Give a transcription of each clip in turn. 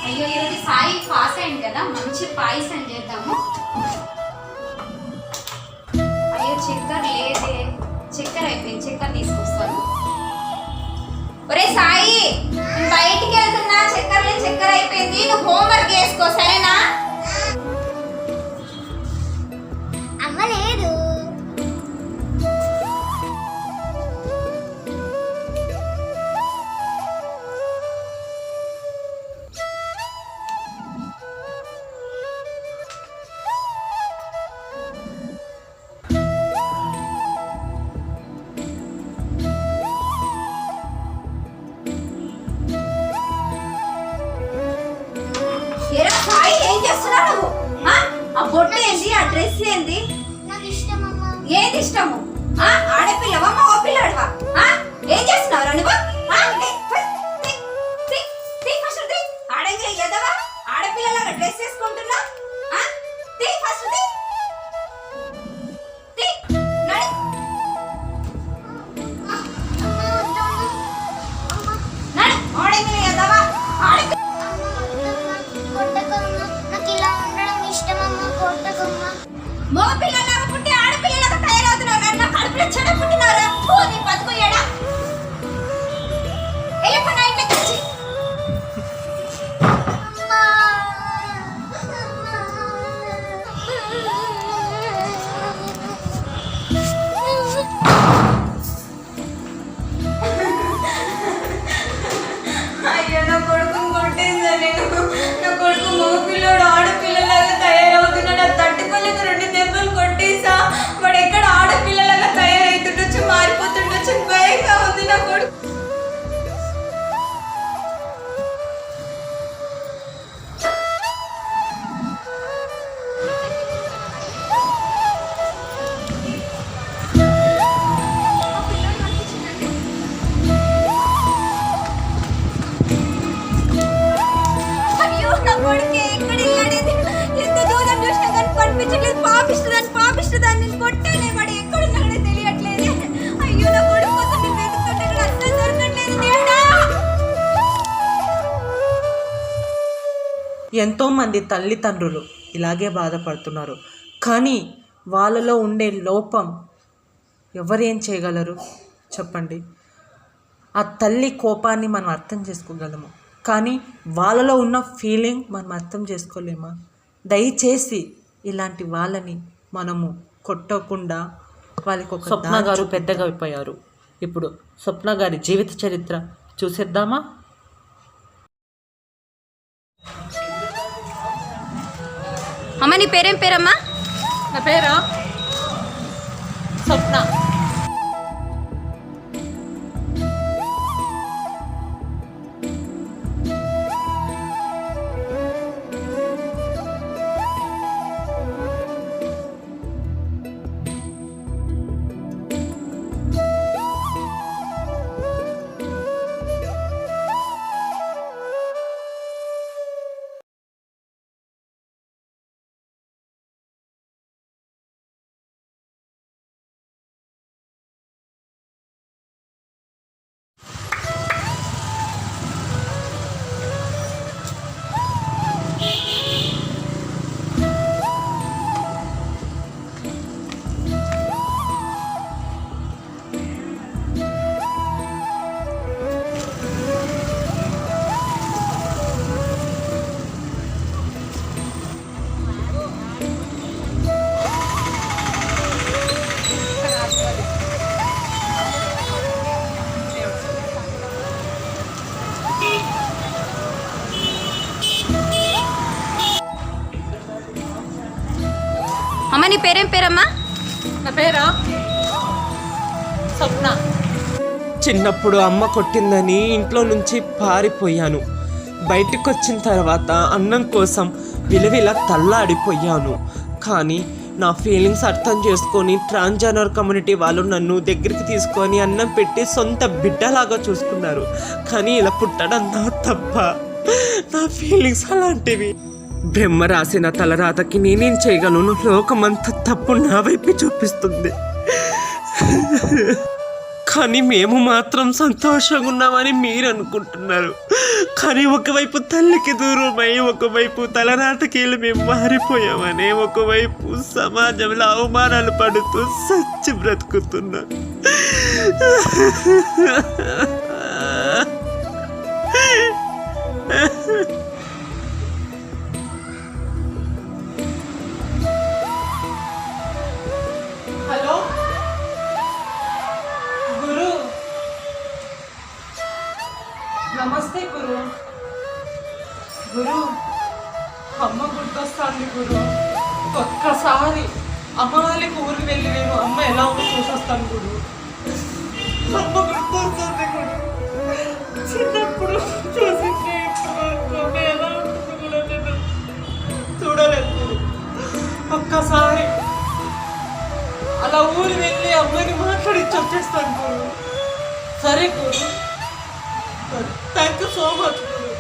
అయ్యో ఈరోజు సాయి పాస్ అయింది కదా, మంచి పాయసం చేద్దాము. అయ్యో చక్కెర లేదే, చక్కెర అయిపోయింది, చక్కెర తీసుకొస్తాను. ఒరే సాయి, బయటికి వెళ్తున్నా, చక్కెర లేదు, చక్కెర అయిపోయింది, నువ్వు హోంవర్క్ చేసుకో సరేనా? అవ్వలేదు. ఏరా సాయి, ఏం చేస్తున్నావు నువ్వు? ఆ బొట్టు ఏంది, ఆ డ్రెస్ ఏంది? నాకు ఇష్టం అమ్మ. ఏది ఇష్టము? ఆడపిల్లవా మగ పిల్లాడివా? ఏం చేస్తున్నావురా నువ్వు? ఆడపిల్లలాగా డ్రెస్ వేసుకుంటున్నా. మగ పిల్లలాగా పుట్టి ఆడపిల్లలాగా తయారవుతున్నావు. నా కడుపులో చెడ పుట్టినారా? నీ బతుకు ఏడా? వెళ్ళిపోయినా ఇంట్లోకి వచ్చి. అయ్యో నా కొడుకు కొట్టేసా నేను. నా కొడుకు మగ పిల్లోడు ఆడపిల్లలాగా తయారవుతున్నాడు. అది తట్టుకోలేక 2 దెబ్బలు కొట్టేసా. వాడు ఎక్కడ ఆడపిల్లలాగా తయారవుతుండొచ్చు, మారిపోతుండొచ్చు, భయంగా ఉంది నా కొడుకు. అయ్యో నా కొడుకే ఎక్కడ ఇల్లాడేది? ఎంత దూరం చూసినా కానీ కనిపించట్లేదు. పాపిస్తుందని నేను కొట్టానే, వాడు ఎక్కడున్నాడో తెలియట్లేదు. అయ్యో నా కొడుకు కోసం నేను వెతుకుతుంటే కూడా అస్సలు దొరకట్లేదు దేవుడా. ఎంతోమంది తల్లిదండ్రులు ఇలాగే బాధపడుతున్నారు. కానీ వాళ్ళలో ఉండే లోపం ఎవరేం చేయగలరు చెప్పండి? ఆ తల్లి కోపాన్ని మనం అర్థం చేసుకోగలము, కానీ వాళ్ళలో ఉన్న ఫీలింగ్ మనం అర్థం చేసుకోలేమా? దయచేసి ఇలాంటి వాళ్ళని మనము కొట్టకుండా వాళ్ళకి ఒక స్వప్న గారు పెద్దగా అయిపోయారు. ఇప్పుడు స్వప్న గారి జీవిత చరిత్ర చూసేద్దామా? అమ్మ నీ పేరేం పేరమ్మా? నా పేరా స్వప్న. అమ్మ నీ పేరేం పేరమ్మా? నా పేరా స్వప్న. చిన్నప్పుడు అమ్మ కొట్టిందని ఇంట్లో నుంచి పారిపోయాను. బయటకు వచ్చిన తర్వాత అన్నం కోసం విలువిలా తల్లాడిపోయాను. కానీ నా ఫీలింగ్స్ అర్థం చేసుకొని ట్రాన్స్జెండర్ కమ్యూనిటీ వాళ్ళు నన్ను దగ్గరికి తీసుకొని అన్నం పెట్టి సొంత బిడ్డలాగా చూసుకున్నారు. కానీ ఇలా పుట్టడం నా తప్ప, నా ఫీలింగ్స్ అలాంటివి. బ్రహ్మ రాసిన తలరాతకి నేనేం చేయగలను? లోకమంతా తప్పు నా వైపు చూపిస్తుంది. కానీ మేము మాత్రం సంతోషంగా ఉన్నామని మీరు అనుకుంటున్నారు. కానీ ఒకవైపు తల్లికి దూరమై, ఒకవైపు తలరాతకీలు మేము మారిపోయామని, ఒకవైపు సమాజంలో అవమానాలు పడుతూ సచ్చి బ్రతుకుతున్నాం. హలో గురు, నమస్తే గురు. గురు, అమ్మ గుర్తొస్తుంది గురు. ఒక్కసారి అమ్మ వాళ్ళకి ఊరికి వెళ్ళి నేను అమ్మ ఎలా ఉందో చూసొస్తాను గురు. అమ్మ గుర్తొస్తుంది గురు. చిన్నప్పుడు చూసింది అమ్మ ఎలా ఉంటుంది కూడా నేను చూడలేదు గురు. ఒక్కసారి అలా ఊరు వెళ్ళి అమ్మని మాట్లాడిచ్చి వచ్చేస్తాను గురు. సరే గురు, థ్యాంక్ యూ సో మచ్ గురు.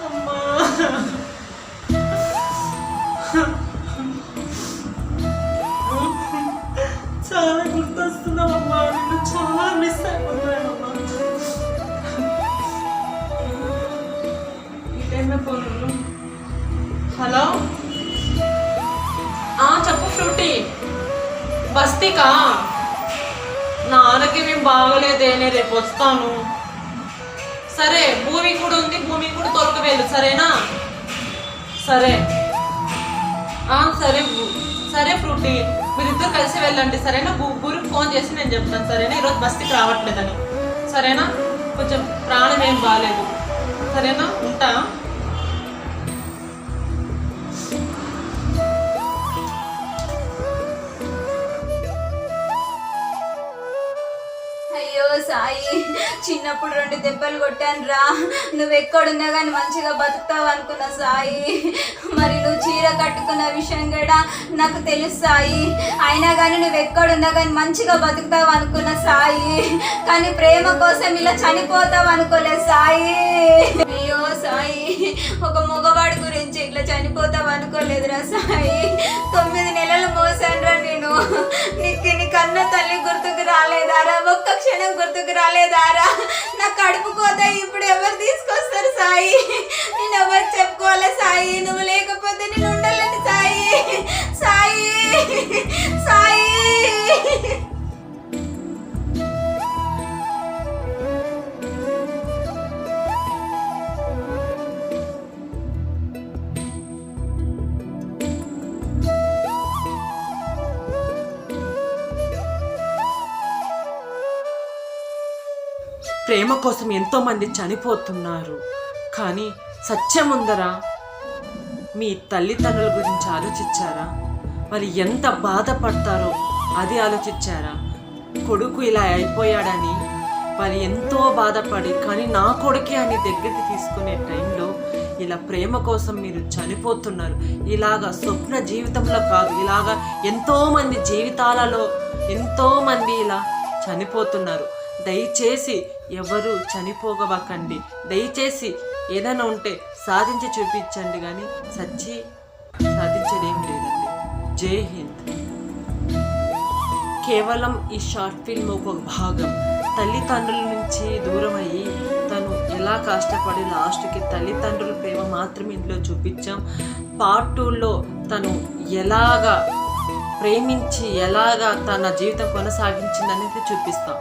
అమ్మా, చాలా గుర్తొస్తున్నావమ్మా. నేను చాలా మిస్ అయిపోతున్నానమ్మా. ఇదేనా ఫోన్? హలో, చెప్పు ఫ్రూటీ. బస్తీకా? నా ఆరోగ్యం బాగలేదే, నేను రేపు వస్తాను. సరే, భూమి కూడా ఉంది, భూమి కూడా తొలక వెళ్ళు, సరేనా? సరే సరే సరే ఫ్రూటీ, మీరిద్దరు కలిసి వెళ్ళండి, సరేనా? ఊరికి ఫోన్ చేసి నేను చెప్తాను, సరేనా? ఈరోజు బస్తీకి రావట్లేదని, సరేనా? కొంచెం ప్రాణం ఏం బాగాలేదు, సరేనా? ఉంటా. అయ్యో సాయి, చిన్నప్పుడు 2 దెబ్బలు కొట్టాను రా. నువ్వెక్కడున్నా కానీ మంచిగా బతుకుతావు అనుకున్నా సాయి. మరి నువ్వు చీర కట్టుకున్న విషయం కూడా నాకు తెలుసు సాయి. అయినా కానీ నువ్వెక్కడున్నా కానీ మంచిగా బతుకుతావు అనుకున్నా సాయి. కానీ ప్రేమ కోసం ఇలా చనిపోతావు అనుకోలేదు సాయి. అయ్యో సాయి, ఒక మగవాడి గురించి ఇట్లా చనిపోతావు అనుకోలేదురా సాయి. 9 నెలలు మోసాను రా నేను. నీ కన్న తల్లి గుర్తుకు రాలేదారా? ఒక్క క్షణం గుర్తుకు రాలేదారా? నా కడుపు కోత ఇప్పుడు ఎవరు తీసుకొస్తారు సాయి? నేను ఎవరు చెప్పుకోవాలి సాయి? నువ్వు లేకపోతే నేను ఉండాలని సాయి. సాయి సాయి. ప్రేమ కోసం ఎంతోమంది చనిపోతున్నారు, కానీ సత్యం ఉందరా? మీ తల్లిదండ్రుల గురించి ఆలోచించారా? మరి ఎంత బాధపడతారో అది ఆలోచించారా? కొడుకు ఇలా అయిపోయాడని వాళ్ళు ఎంతో బాధపడి, కానీ నా కొడుకే అని దగ్గరికి తీసుకునే టైంలో ఇలా ప్రేమ కోసం మీరు చనిపోతున్నారు. ఇలాగా స్వప్న జీవితంలో కాదు, ఇలాగా ఎంతోమంది జీవితాలలో ఎంతోమంది ఇలా చనిపోతున్నారు. దయచేసి ఎవరు చనిపోగవకండి. దయచేసి ఏదైనా ఉంటే సాధించి చూపించండి, కానీ సాధించేదేం లేదండి. జై హింద్. కేవలం ఈ షార్ట్ ఫిల్మ్ ఒక భాగం. తల్లిదండ్రుల నుంచి దూరం అయ్యి తను ఎలా కష్టపడి లాస్ట్కి తల్లిదండ్రుల ప్రేమ మాత్రమే ఇంట్లో చూపించాం. పార్ట్ 2లో తను ఎలాగా ప్రేమించి ఎలాగా తన జీవితం కొనసాగించిందనేది చూపిస్తాం.